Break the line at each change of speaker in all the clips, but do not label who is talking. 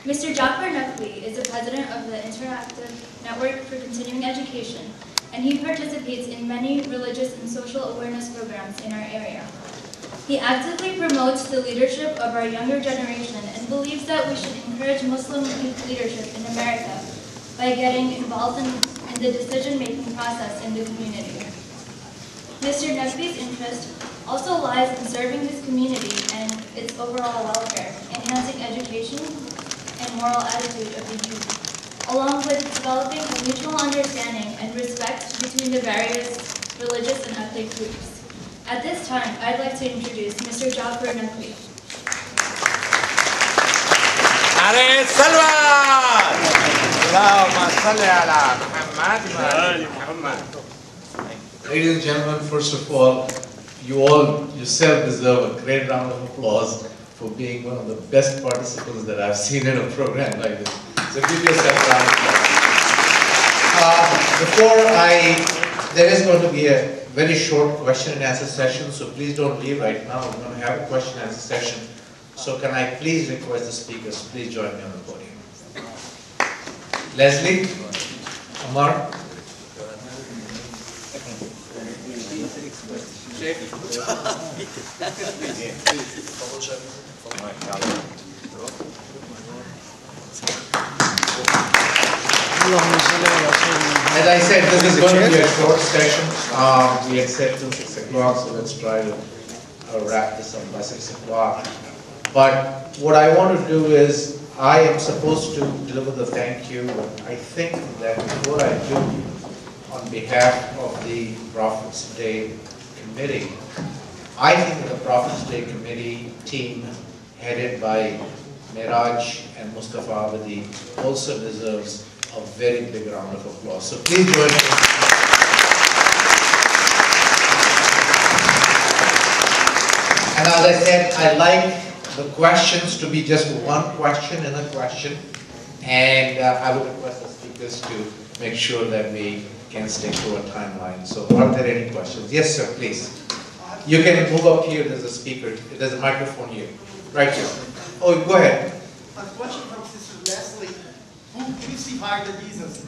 Mr. Jafar Naqvi is the president of the Interactive Network for Continuing Education, and he participates in many religious and social awareness programs in our area. He actively promotes the leadership of our younger generation and believes that we should encourage Muslim youth leadership in America by getting involved in the decision-making process in the community. Mr. Naqvi's interest also lies in serving his community and its overall welfare, enhancing education and moral attitude of the youth, along with developing a mutual understanding and respect between the various religious and ethnic groups. At this time, I'd like to introduce Mr. Jafar Naqvi.
عليه السلام. اللهم صل على محمد.
Ladies and gentlemen, first of all, you all yourself deserve a great round of applause for being one of the best participants that I've seen in a program like this. So give yourself a round of applause. There is going to be a very short question and answer session, so please don't leave right now. We're going to have a question and answer session. So can I please request the speakers, please join me on the podium. Leslie, Amar. As I said, this is going to be a short session. We had said till 6 o'clock, so let's try to wrap this up by 6 o'clock. But what I want to do is, I am supposed to deliver the thank you. I think that before I do, on behalf of the Prophet's Day Committee, I think that the Prophet's Day Committee team, headed by Miraj and Mustafa Abadi, also deserves a very big round of applause. So please join me. And as I said, I like the questions to be just one question and a question. And I would request the speakers to make sure that we can stick to a timeline. So are there any questions? Yes, sir, please. You can move up here. There's a speaker. There's a microphone here. Right here. Oh, go ahead.
A question from Sister Leslie. Who crucified Jesus?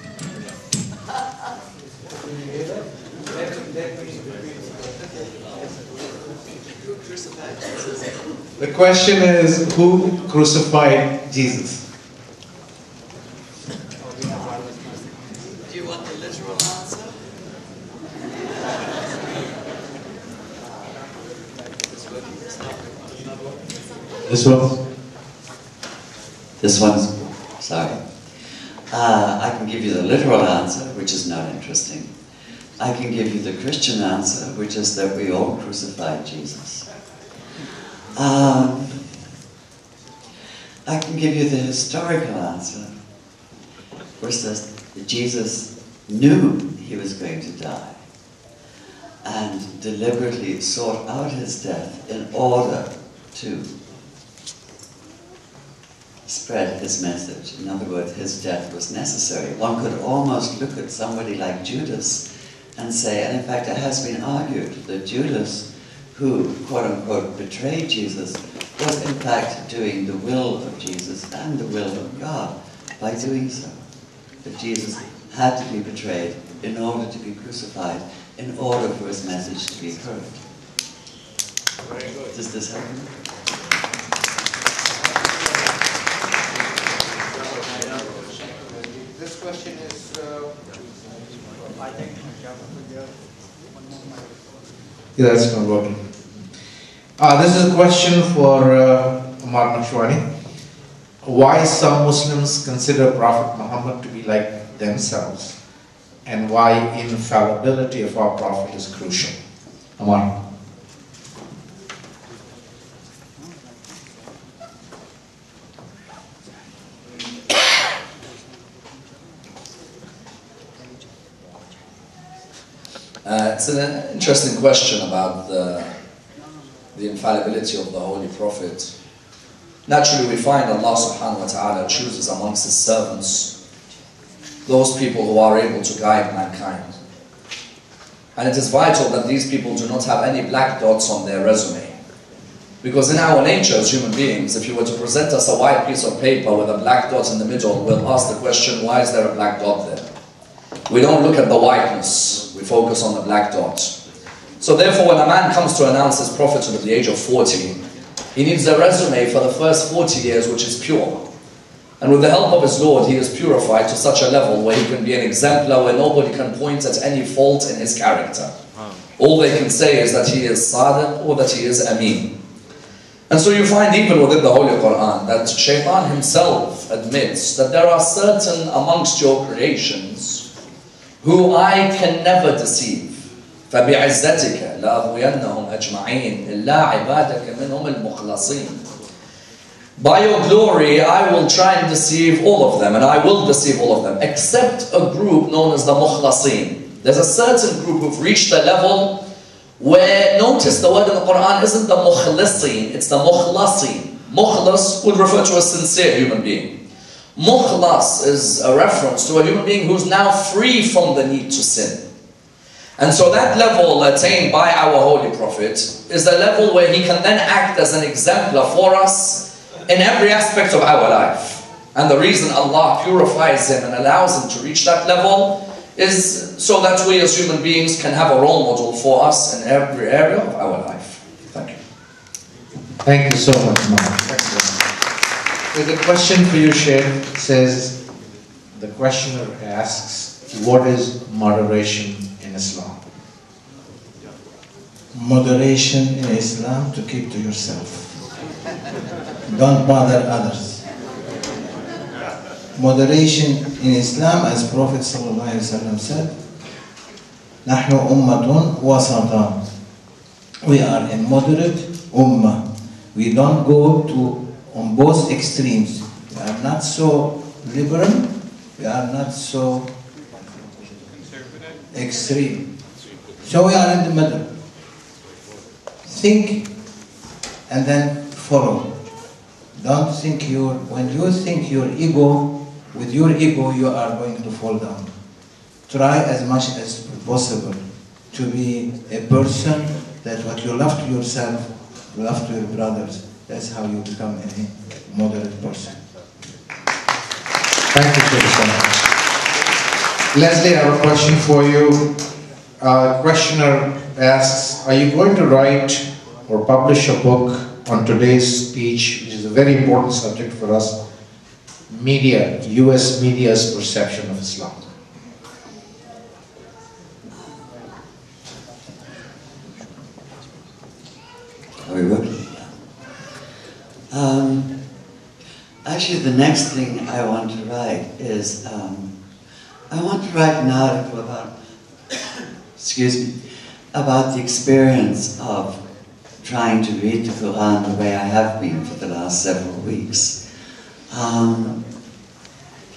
The question is, who crucified Jesus?
Do you want the literal answer?
This one?
This one's, sorry. I can give you the literal answer, which is not interesting. I can give you the Christian answer, which is that we all crucified Jesus. I can give you the historical answer, which says that Jesus knew he was going to die and deliberately sought out his death in order to spread his message. In other words, his death was necessary. One could almost look at somebody like Judas and say, and in fact it has been argued that Judas, who quote-unquote betrayed Jesus, was in fact doing the will of Jesus and the will of God by doing so. That Jesus had to be betrayed in order to be crucified, in order for his message to be heard.
Very good.
Does this help you?
This question is, I think, yeah, that's not working. This is a question for Amar Naqshwani. Why some Muslims consider Prophet Muhammad to be like themselves, and why infallibility of our Prophet is crucial? Amar.
It's an interesting question about the infallibility of the Holy Prophet. Naturally, we find Allah subhanahu wa ta'ala chooses amongst His servants those people who are able to guide mankind. And it is vital that these people do not have any black dots on their resume. Because in our nature as human beings, if you were to present us a white piece of paper with a black dot in the middle, we'll ask the question, why is there a black dot there? We don't look at the whiteness, we focus on the black dot. So therefore, when a man comes to announce his prophethood at the age of 40, he needs a resume for the first 40 years which is pure. And with the help of his Lord, he is purified to such a level where he can be an exemplar, where nobody can point at any fault in his character. All they can say is that he is Sadiq or that he is Ameen. And so you find even within the Holy Quran that Shaitan himself admits that there are certain amongst your creations who I can never deceive. فَبِعِزَّتِكَ لَأَغْوِيَنَّهُمْ أَجْمَعِينَ إِلَّا عِبَادَكَ مِنْهُمُ الْمُخْلَصِينَ. By your glory, I will try and deceive all of them, and I will deceive all of them, except a group known as the Mukhlasin. There's a certain group who've reached a level where, notice the word in the Quran isn't the Mukhlisin, it's the Mukhlasin. Mukhlas would refer to a sincere human being. Mukhlas is a reference to a human being who's now free from the need to sin. And so that level attained by our Holy Prophet is a level where he can then act as an exemplar for us in every aspect of our life. And the reason Allah purifies him and allows him to reach that level is so that we as human beings can have a role model for us in every area of our life. Thank you.
Thank you so much, Mohammad. Excellent. There's a question for you, Sheikh. It says, the questioner asks, what is moderation in Islam?
Moderation in Islam, to keep to yourself. Don't bother others. Moderation in Islam, as Prophet ﷺ said, نحن أمة وسطا. We are a moderate ummah. We don't go on both extremes. We are not so liberal, we are not so extreme. So we are in the middle. Think and then follow. Don't think when you think your ego, with your ego you are going to fall down. Try as much as possible to be a person that what you love to yourself, you love to your brothers. That's how you become a moderate person.
Thank you so much. Leslie, I have a question for you. Questioner asks, are you going to write or publish a book on today's speech, which is a very important subject for us, media, US media's perception of Islam?
Actually, the next thing I want to write is, I want to write an article about, excuse me, about the experience of trying to read the Quran the way I have been for the last several weeks.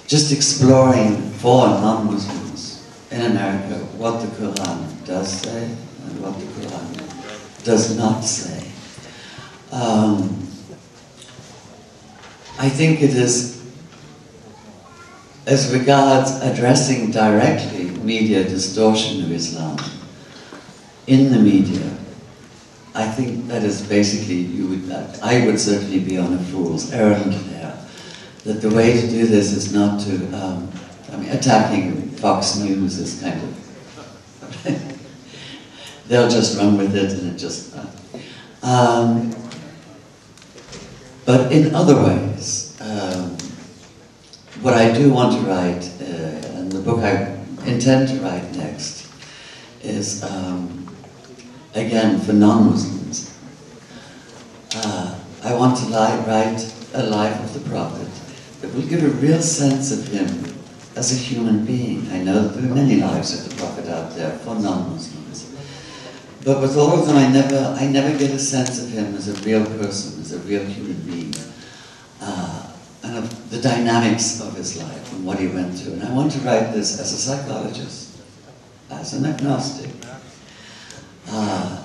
Just exploring for non-Muslims in America what the Quran does say and what the Quran does not say. I think it is, as regards addressing directly media distortion of Islam in the media, I think that is basically, I would certainly be on a fool's errand there. That the way to do this is not to, attacking Fox News is kind of, they'll just run with it and it just, but in other ways, what I do want to write, and the book I intend to write next, is, again, for non-Muslims. I want to write a life of the Prophet that will give a real sense of him as a human being. I know that there are many lives of the Prophet out there for non-Muslims. But with all of them, I never get a sense of him as a real person, as a real human being. And of the dynamics of his life and what he went through. And I want to write this as a psychologist, as an agnostic, and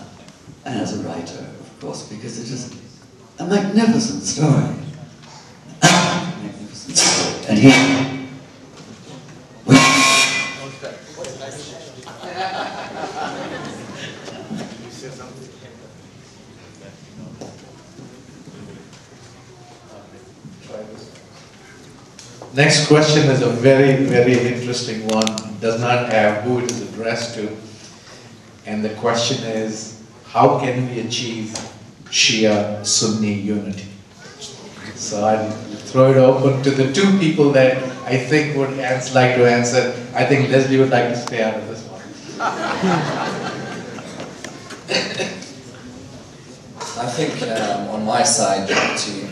as a writer, of course, because it is a magnificent story. Magnificent story. And he...
Next question is a very, very interesting one. It does not have who it is addressed to. And the question is, how can we achieve Shia-Sunni unity? So I'll throw it open to the two people that I think would like to answer. I think Leslie would like to stay out of this one.
I think on my side, unity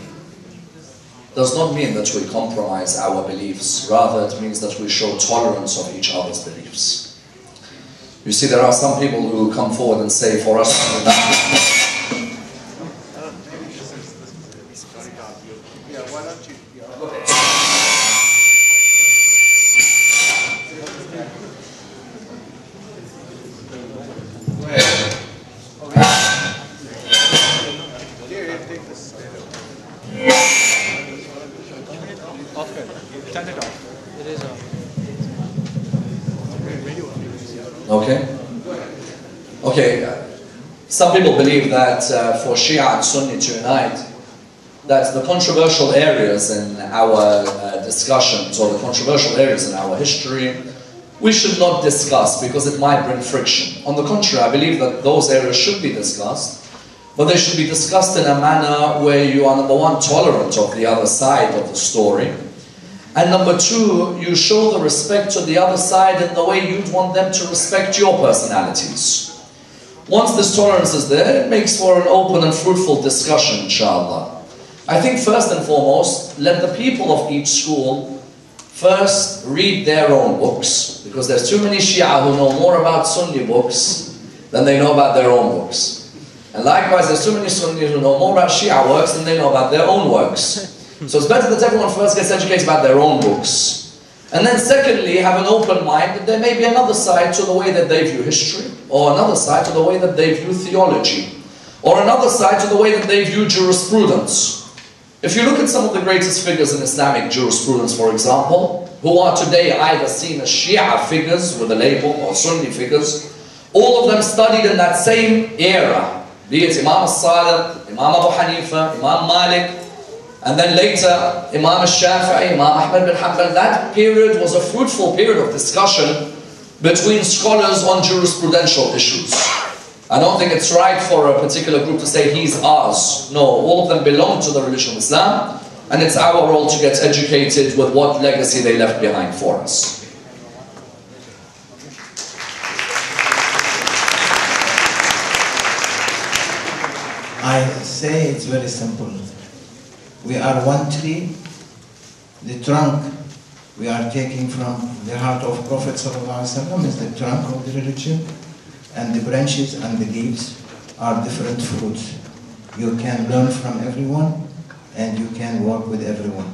does not mean that we compromise our beliefs. Rather, it means that we show tolerance of each other's beliefs. You see, there are some people who come forward and say, for us, some people believe that for Shia and Sunni to unite, that the controversial areas in our discussions or the controversial areas in our history, we should not discuss because it might bring friction. On the contrary, I believe that those areas should be discussed, but they should be discussed in a manner where you are, number one, tolerant of the other side of the story, and number two, you show the respect to the other side in the way you'd want them to respect your personalities. Once this tolerance is there, it makes for an open and fruitful discussion, inshallah. I think first and foremost, let the people of each school first read their own books, because there's too many Shia who know more about Sunni books than they know about their own books. And likewise, there's too many Sunnis who know more about Shia works than they know about their own works. So it's better that everyone first gets educated about their own books. And then secondly, have an open mind that there may be another side to the way that they view history, or another side to the way that they view theology, or another side to the way that they view jurisprudence. If you look at some of the greatest figures in Islamic jurisprudence, for example, who are today either seen as Shia figures with a label or Sunni figures, all of them studied in that same era, be it Imam al-Sadiq, Imam Abu Hanifa, Imam Malik, and then later, Imam al-Shafi'i, Imam Ahmad bin Hanbal. That period was a fruitful period of discussion between scholars on jurisprudential issues. I don't think it's right for a particular group to say, he's ours. No, all of them belong to the religion of Islam, and it's our role to get educated with what legacy they left behind for us.
I say it's very simple. We are one tree. The trunk we are taking from the heart of Prophet ﷺ is the trunk of the religion, and the branches and the leaves are different fruits. You can learn from everyone, and you can work with everyone.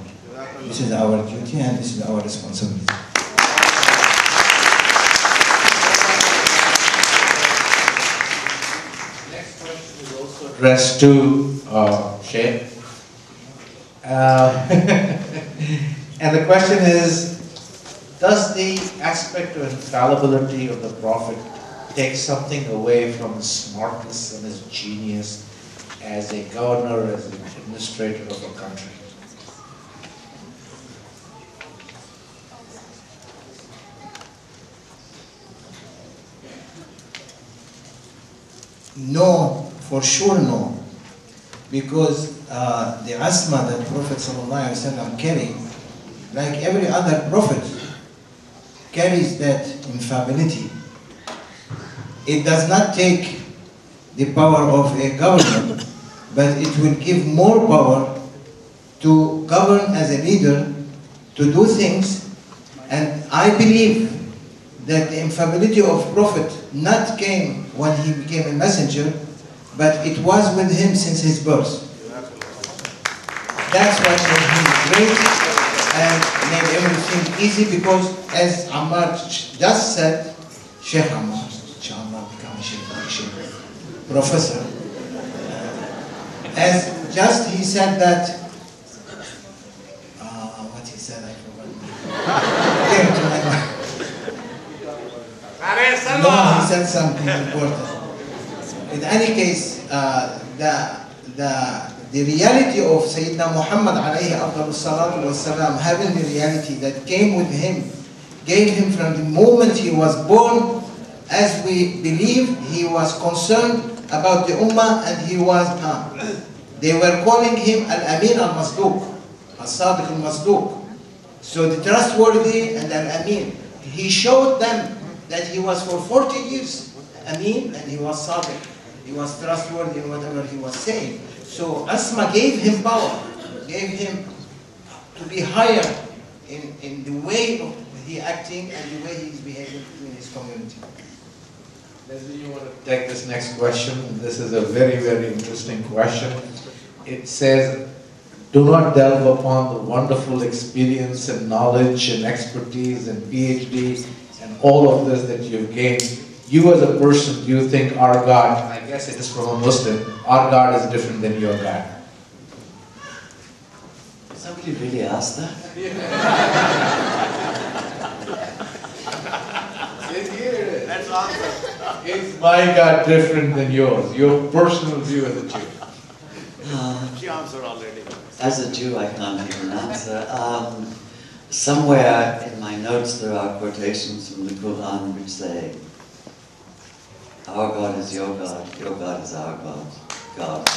This is our duty, and this is our responsibility.
Next question is also addressed to Sheikh. And the question is, does the aspect of infallibility of the Prophet take something away from his smartness and his genius as a governor, as an administrator of a country?
No, for sure no. Because the asma that Prophet ﷺ carried, like every other prophet, carries that infallibility. It does not take the power of a governor, but it will give more power to govern as a leader, to do things. And I believe that the infallibility of Prophet not came when he became a messenger, but it was with him since his birth. That's what made him great and made everything easy, because as Ammar just said, Sheikh Ammar, inshallah, become a Sheikh, professor, as just he said that, what he said, I forgot. Came to my mind. No, he said something important. In any case, the the reality of Sayyidina Muhammad alayhi afdalus salatu was salam, having the reality that came with him, gave him from the moment he was born, as we believe, he was concerned about the ummah, and he was, they were calling him Al-Amin Al-Masduq, Al-Sadiq Al-Masduq. So the trustworthy and Al-Amin. He showed them that he was for 40 years Amin, and he was Sadiq. He was trustworthy in whatever he was saying. So Asma gave him power, gave him to be higher in the way of he acting and the way he's behaving in his community.
Leslie, you want to take this next question? This is a very, very interesting question. It says, do not delve upon the wonderful experience and knowledge and expertise and PhD and all of this that you've gained. You as a person, do you think our God, I guess it is from a Muslim, our God is different than your God?
Somebody really asked that?
That's awesome.
Is my God different than yours? Your personal view as a Jew.
She answered already.
As a Jew, I can't even answer. Somewhere in my notes there are quotations from the Quran which say, our God is your God is our God. God.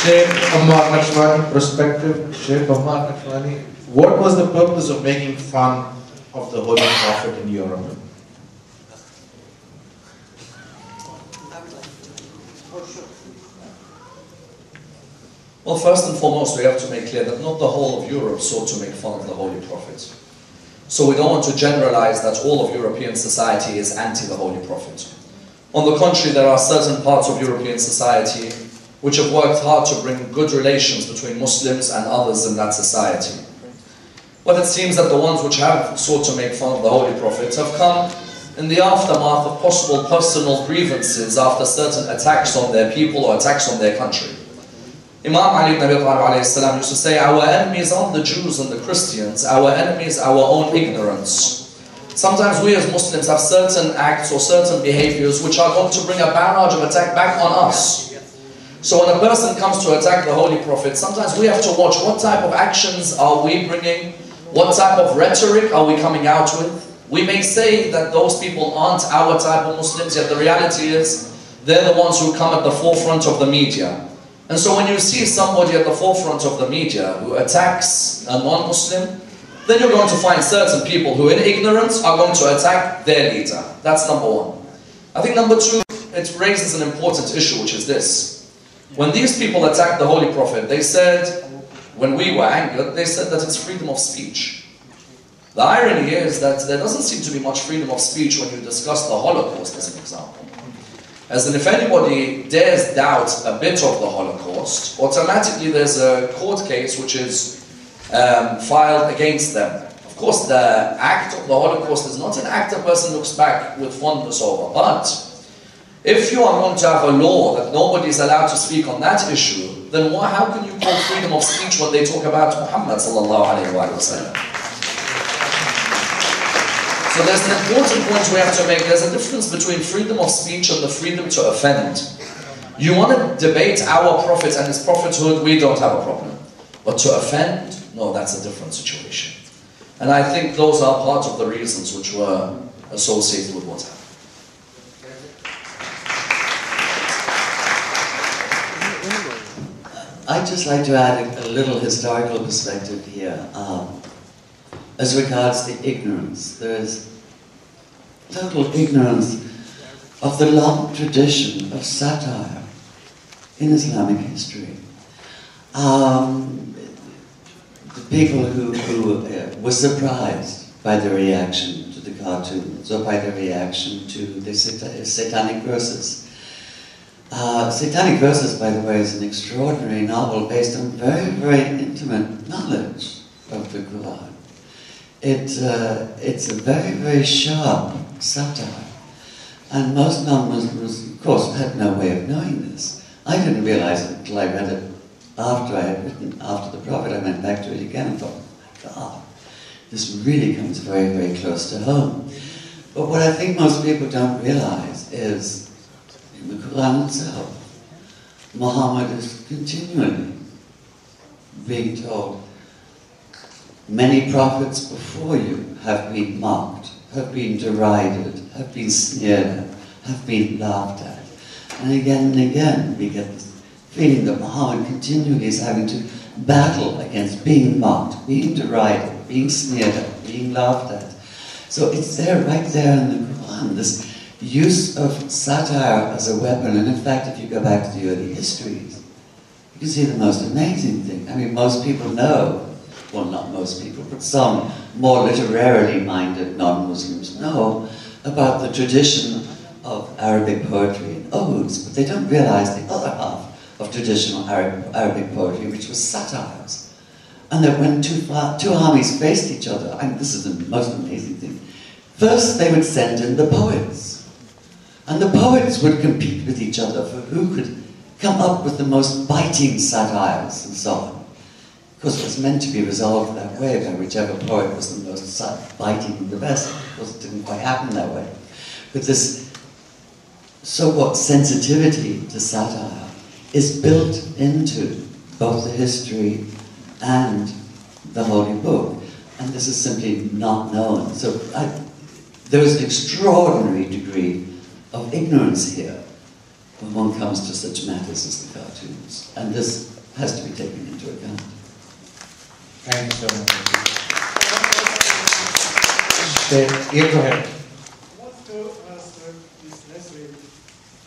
Sheikh Ammar Naqshbani, perspective, Sheikh Ammar Naqshbani, what was the purpose of making fun of the Holy Prophet in Europe?
Well, first and foremost, we have to make clear that not the whole of Europe sought to make fun of the Holy Prophet. So we don't want to generalize that all of European society is anti the Holy Prophet. On the contrary, there are certain parts of European society which have worked hard to bring good relations between Muslims and others in that society. But it seems that the ones which have sought to make fun of the Holy Prophet have come in the aftermath of possible personal grievances after certain attacks on their people or attacks on their country. Imam Ali ibn Abi Talib used to say, our enemies aren't the Jews and the Christians, our enemies our own ignorance. Sometimes we as Muslims have certain acts or certain behaviors which are going to bring a barrage of attack back on us. So when a person comes to attack the Holy Prophet, sometimes we have to watch what type of actions are we bringing, what type of rhetoric are we coming out with. We may say that those people aren't our type of Muslims, yet the reality is they're the ones who come at the forefront of the media. And so when you see somebody at the forefront of the media who attacks a non-Muslim, then you're going to find certain people who in ignorance are going to attack their leader. That's number one. I think number two, it raises an important issue, which is this. When these people attacked the Holy Prophet, they said, when we were angered, they said that it's freedom of speech. The irony is that there doesn't seem to be much freedom of speech when you discuss the Holocaust as an example. As in, if anybody dares doubt a bit of the Holocaust, automatically there's a court case which is filed against them. Of course, the act of the Holocaust is not an act a person looks back with fondness over, but if you are going to have a law that nobody is allowed to speak on that issue, then how can you call freedom of speech when they talk about Muhammad sallallahu alayhi wa sallam? So there's an important point we have to make. There's a difference between freedom of speech and the freedom to offend. You want to debate our Prophet and his prophethood, we don't have a problem. But to offend, no, that's a different situation. And I think those are part of the reasons which were associated with what happened.
I'd just like to add a little historical perspective here. As regards the ignorance, there is total ignorance of the long tradition of satire in Islamic history. The people who were surprised by the reaction to the cartoons or by the reaction to the satanic verses. Satanic Verses, by the way, is an extraordinary novel based on very, very intimate knowledge of the Quran. It's a very, very sharp satire. And most non-Muslims, of course, had no way of knowing this. I didn't realize it until I read it after I had written After the Prophet. I went back to it again and thought, oh my God, this really comes very, very close to home. But what I think most people don't realize is, in the Quran itself, Muhammad is continually being told, many prophets before you have been mocked, have been derided, have been sneered at, have been laughed at. And again, we get this feeling that Muhammad continually is having to battle against being mocked, being derided, being sneered at, being laughed at. So it's there, right there in the Quran, this use of satire as a weapon. And in fact, if you go back to the early histories, you can see the most amazing thing. I mean, most people know, well, not most people, but some more literarily minded non-Muslims know about the tradition of Arabic poetry and odes, but they don't realize the other half of traditional Arabic poetry, which was satires. And that when two armies faced each other, I mean, this is the most amazing thing, first they would send in the poets. And the poets would compete with each other for who could come up with the most biting satires and so on. Of course, it was meant to be resolved that way, by whichever poet was the most biting and the best. Of course, it didn't quite happen that way. But this so-called sensitivity to satire is built into both the history and the Holy Book. And this is simply not known. So there is an extraordinary degree of ignorance here when one comes to such matters as the cartoons. And this has to be taken into account.
Thank you so much. Yeah, go ahead.
I want to ask Ms. Leslie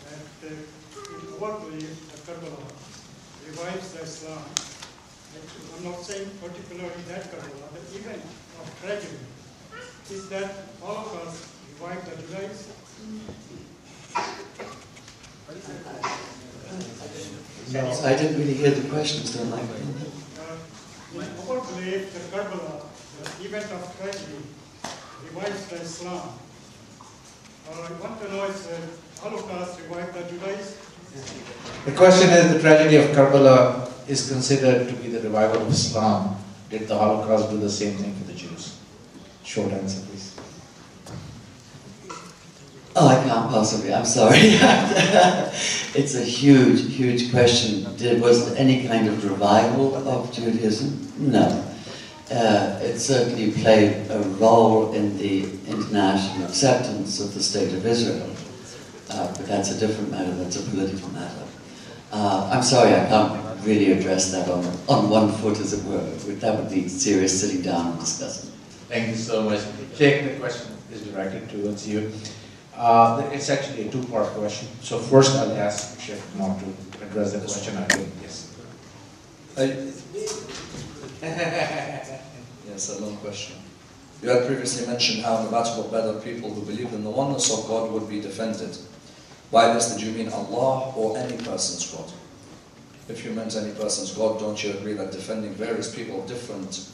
that in our belief that Karbala revives the Islam. I'm not saying particularly that Karbala, but even of tragedy. Is that Holocaust revive the Judaism?
No, I didn't really hear the question, so I'm like,
in our belief that Karbala, the event of tragedy, revives the Islam. I want to know if the Holocaust revived the Judaism?
The question is, the tragedy of Karbala is considered to be the revival of Islam. Did the Holocaust do the same thing for the Jews? Short answer, please.
oh, I can't possibly, I'm sorry. It's a huge, huge question. Was there any kind of revival of Judaism? No. It certainly played a role in the international acceptance of the State of Israel. But that's a different matter, that's a political matter. I'm sorry, I can't really address that on one foot, as it were. That would be serious sitting down and discussing.
Thank you so much. Sheikh, the question is directed towards you. It's actually a two-part question. So first I'll ask Sheikh now to address the question. I will, yes.
Yes, a long question. You had previously mentioned how in the Battle of Badr, people who believed in the oneness of God would be defended. By this, did you mean Allah or any person's God? If you meant any person's God, don't you agree that defending various people of different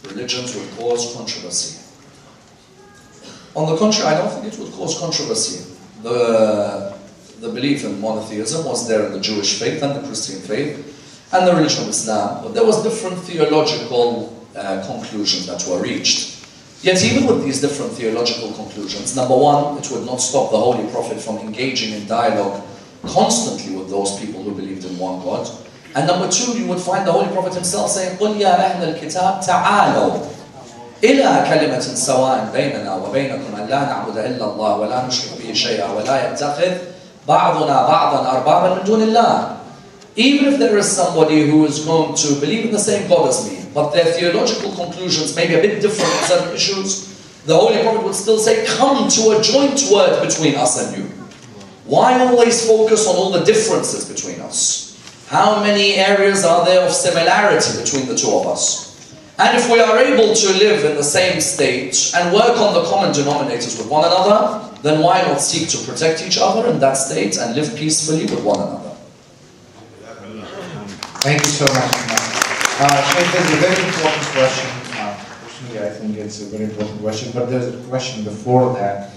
religions would cause controversy? On the contrary, I don't think it would cause controversy. The belief in monotheism was there in the Jewish faith and the Christian faith and the religion of Islam, but there was different theological conclusions that were reached. Yet even with these different theological conclusions, number one, it would not stop the Holy Prophet from engaging in dialogue constantly with those people who believed in one God. And number two, you would find the Holy Prophet himself saying, قُلْ يَا أَهْلَ الْكِتَابِ تَعَالَوْا إِلَى كَلِمَةٍ سَوَاءٍ بَيْنَنَا وَبَيْنَكُمْ أَنْ لَا نَعْبُدَ إِلَّا اللَّهَ وَلَا نُشْرِكَ بِهِ شَيْئًا وَلَا يَتَّخِذْ بَعْضُنَا بَعْضًا أَرْبَابًا مِنْ دُونِ اللَّهِ. Even if there is somebody who is going to believe in the same God as me, but their theological conclusions may be a bit different on certain issues, the Holy Prophet would still say, come to a joint word between us and you. Why always focus on all the differences between us? How many areas are there of similarity between the two of us? And if we are able to live in the same state and work on the common denominators with one another, then why not seek to protect each other in that state and live peacefully with one another?
Thank you so much. Sheikh, there's a very important question. Personally, I think it's a very important question, but there's a question before that.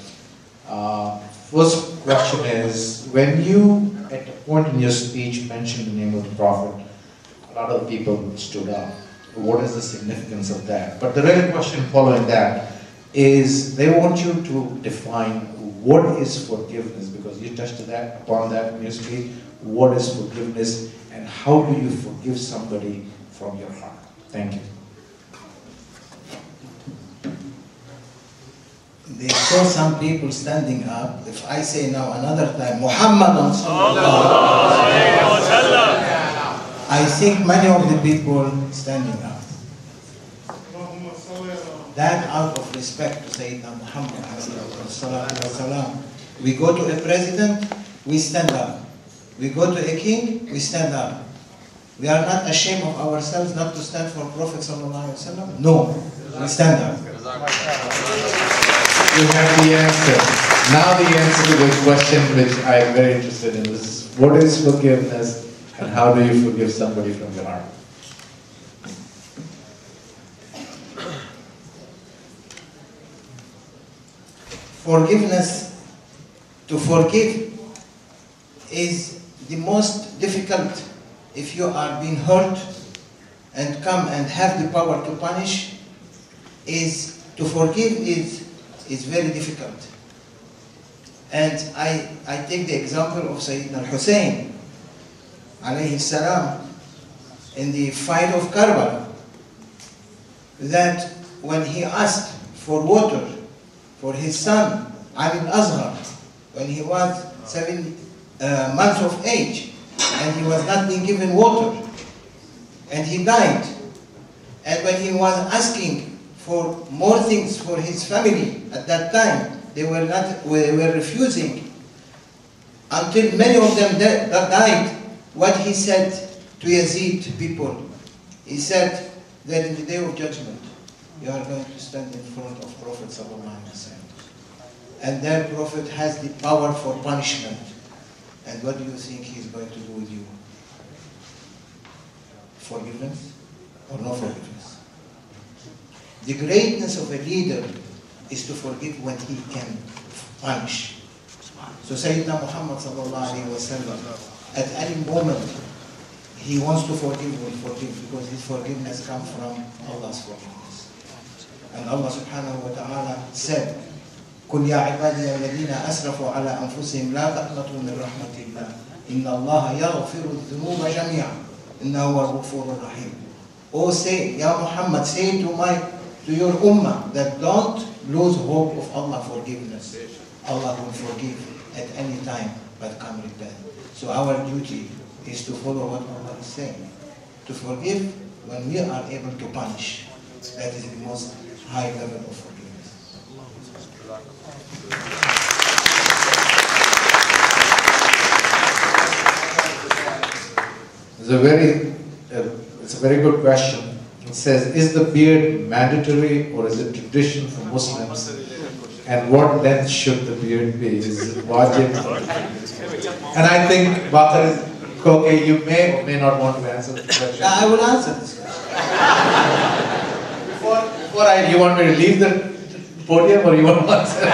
First question is, when you, at a point in your speech, mentioned the name of the Prophet, a lot of people stood up. What is the significance of that? But the real question following that is they want you to define what is forgiveness, because you touched upon that in your speech. What is forgiveness, and how do you forgive somebody from your heart? Thank you.
They saw some people standing up. If I say now another time, Muhammad, I think many of the people standing up. That out of respect to Sayyidina Muhammad. We go to a president, we stand up. We go to a king, we stand up. We are not ashamed of ourselves not to stand for Prophet ﷺ. No, we stand up.
You have the answer. Now the answer to the question which I am very interested in is, what is forgiveness and how do you forgive somebody from your heart?
Forgiveness, to forgive is the most difficult. If you are being hurt and come and have the power to punish, is to forgive is very difficult. And I take the example of Sayyidina Hussein alayhi salam in the fight of Karbala, that when he asked for water for his son Ali al-Azhar when he was 7 months of age, and he was not being given water, and he died. And when he was asking for more things for his family at that time, they were refusing, until many of them died. What he said to Yazid people, he said that in the day of judgment, you are going to stand in front of Prophet sallallahu alaihi wasallam, and that Prophet has the power for punishment. And what do you think he is going to do with you? Forgiveness or no forgiveness? The greatness of a leader is to forgive when he can punish. So Sayyidina Muhammad sallallahu alaihi wasallam, at any moment, he wants to forgive, will forgive, because his forgiveness comes from Allah's forgiveness. And Allah subhanahu wa ta'ala said, قل يا عبادي الذين أسرفوا على أنفسهم لا تقنطوا من رحمة الله إن الله يغفر الذنوب جميعا إنه هو الغفور الرحيم. Oh, say, Ya Muhammad, say to your ummah that don't lose hope of Allah's forgiveness. Allah will forgive at any time, but come repent. So our duty is to follow what Allah is saying, to forgive when we are able to punish. That is the most high level of forgiveness.
It's a very good question. It says, is the beard mandatory or is it tradition for Muslims? And what length should the beard be? Is it wajib? And I think, Bakar, okay, you may or may not want to answer the question.
I will answer this question.
You want me to leave the podium or you want to answer?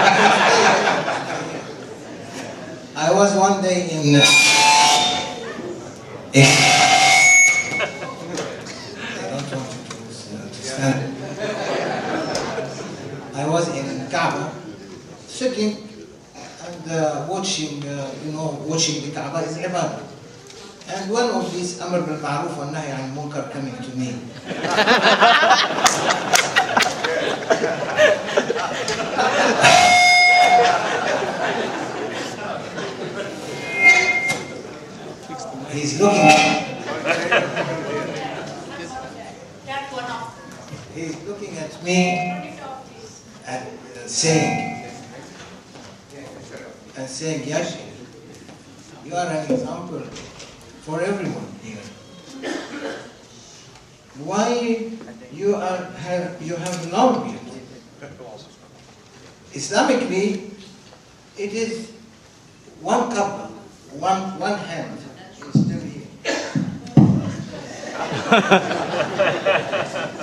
I was one day in I was in Kaaba, sitting and watching, watching the Kaaba is ibadah. And one of these Amr bil Ma'ruf wa Nahy an Munkar coming to me. He's looking at me and saying, Yash, you are an example for everyone here. Why you have long beard? Islamically, it is one couple, one hand is still here.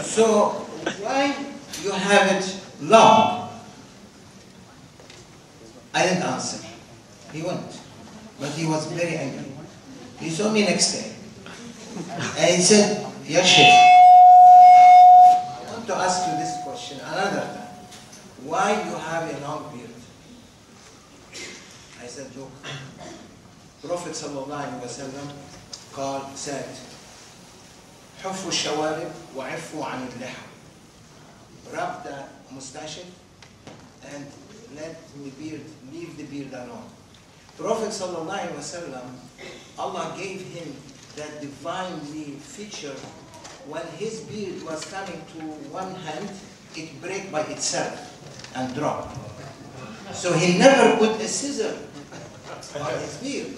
So why you have it long? I didn't answer. He went, but he was very angry. He saw me next day, and he said, "Ya Sheikh, I want to ask you this question another time. why you have a long beard? I said, look, Prophet ﷺ said, حفوا الشوارب وعفوا عن اللحى. Rub the mustache and let the beard, leave the beard alone. Prophet ﷺ, Allah gave him that divinely feature. When his beard was coming to one hand, it break by itself and drop. So he never put a scissor on his beard.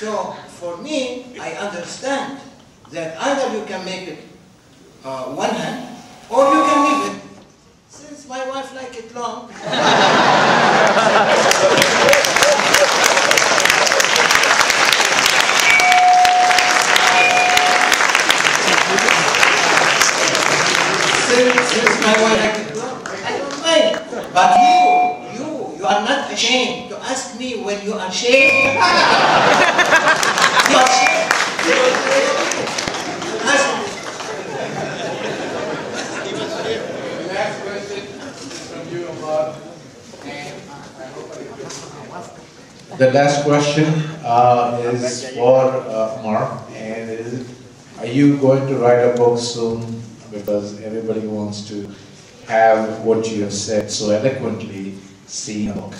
So for me, I understand that either you can make it one hand, or you can leave it. Since my wife like it long. Since my wife like it long, I don't mind. But you are not ashamed to ask me when you are shaved. You are shaved. Ask me.
Last question from you, Mohammad. The last question is for Mark, and are you going to write a book soon? Because everybody wants to have what you have said so eloquently seen in a book.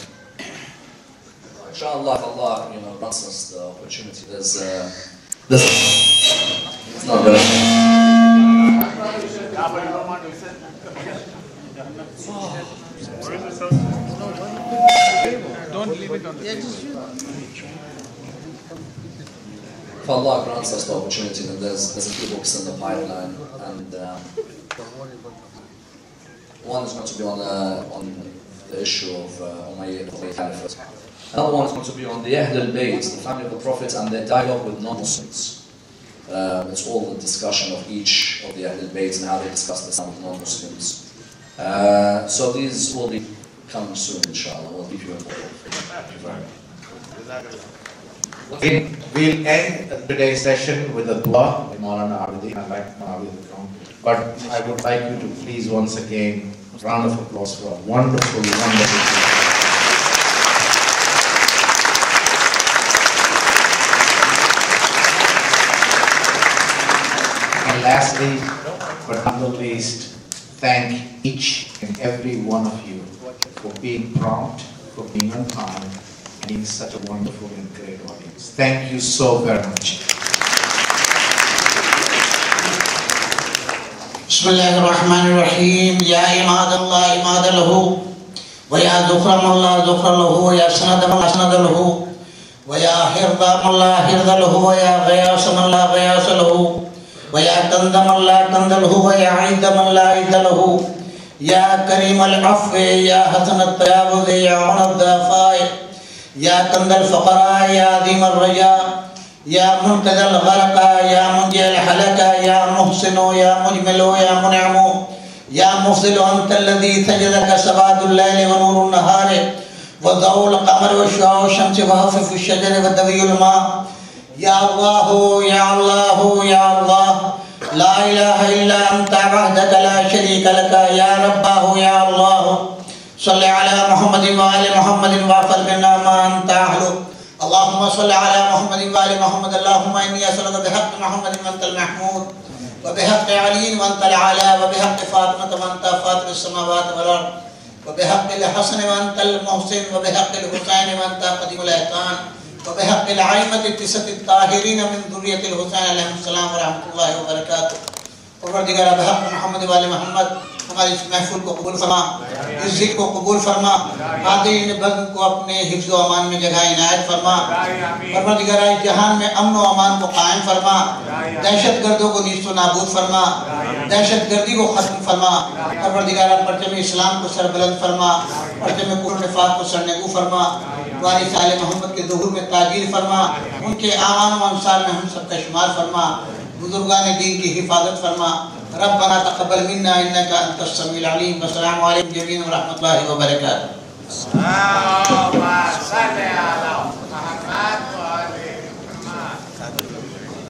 Inshallah, if Allah, grants us the opportunity. It's not good.
Don't leave it on the table.
If Allah grants us the opportunity, then there's a few books in the pipeline, and one is going to be on the issue of Umayyad Caliphate. Another one is going to be on the Ahl al-Bayt, the family of the Prophet, and their dialogue with non-Muslims. It's all the discussion of each of the Ahl al-Bayt and how they discuss the Islam with non-Muslims. So these will be coming soon, inshallah. We'll keep you informed.
We'll end today's session with a dua by Maulana Abidi. I like Maulana Abidi, but I would like you to please once again round of applause for a wonderful, wonderful. And lastly, but not the least, thank each and every one of you for being prompt, for being on time, and being such a wonderful and great audience. Thank you so very much.
Bismillahirrahmanirrahim. Ya imadallah imada lahu, wa ya dhukramallah dhukra lahu, wa ya sanadamallah sanada lahu, wa ya hirdamallah hirda lahu, wa ya ghayasamallah ghayasa lahu, wa ya kandamallah kanda lahu, wa ya aidamallah aida lahu. Ya karim al-afwi, ya hasan al-tayabudi, ya unad dafai, ya kanda al-faqara, ya adim al-raja, ya munqidh al-gharqa, ya munji al-halaka, ya muhsinu, ya mujmilu, ya mun'imu, ya mufdilu anta alladhi sajadaka sabadu al-layli wa nuru al-nahari wa dawu al-qamari wa shu'a'u al-shamsi wa hafifu al-shajari wa dawiyu al-ma. Ya Allahu, ya Allahu, ya Allah, la ilaha illa anta wahdaka la sharika laka, ya Rabbahu, ya Allah. Salli ala Muhammadin wa ali Muhammadin wa afal minna ma anta ahlu. Allahumma salli ala Muhammadin wa ali Muhammad. Allahumma inni as'aluka bihaqqi Muhammadin wa antal mahmud, wa bihaqqi aliyin wa antal ala, wa bihaqqi Fatimata wa anta fatir as-samawati wal ard, wa bihaqqi al-Hasan wa antal muhsin, wa bihaqqi al-Husayn wa anta qadim al-ihsan, wa bihaqqi al-a'immati at-tisati at-tahirin min dhurriyyati al-Husayn alayhi salam wa rahmatullahi wa barakatuh. परवरदिगार बिहक़ मोहम्मद वाले मोहम्मद हमारी इस महफिल को कबूल फरमा, इस ज़िक्र को कबूल फरमा, हाज़िरीन बज़्म को अपने हिफ्ज़ व अमान में जगह इनायत फरमा। परवरदिगार इस जहान में अमन व अमान को कायम फरमा, दहशतगर्दों को नीस्त व नाबूद फरमा, दहशतगर्दी को ख़त्म फरमा। परवरदिगार परचम इस्लाम को सरबुलंद फरमा, परचम कुफ्र निफ़ाक़ को सरनगू फरमा, वारिस आले मोहम्मद के ज़ुहूर में ताजील फरमा, उनके आवान व अंसार में हम सबका शुमार फरमा, बुजुर्गान दीन की हिफाजत फरमा। रब्बना तक़ब्बल मिन्ना इन्नका अंतस समीउल अलीम। अस्सलामु अलैकुम जमीअन व रहमतुल्लाहि व बरकातुहू।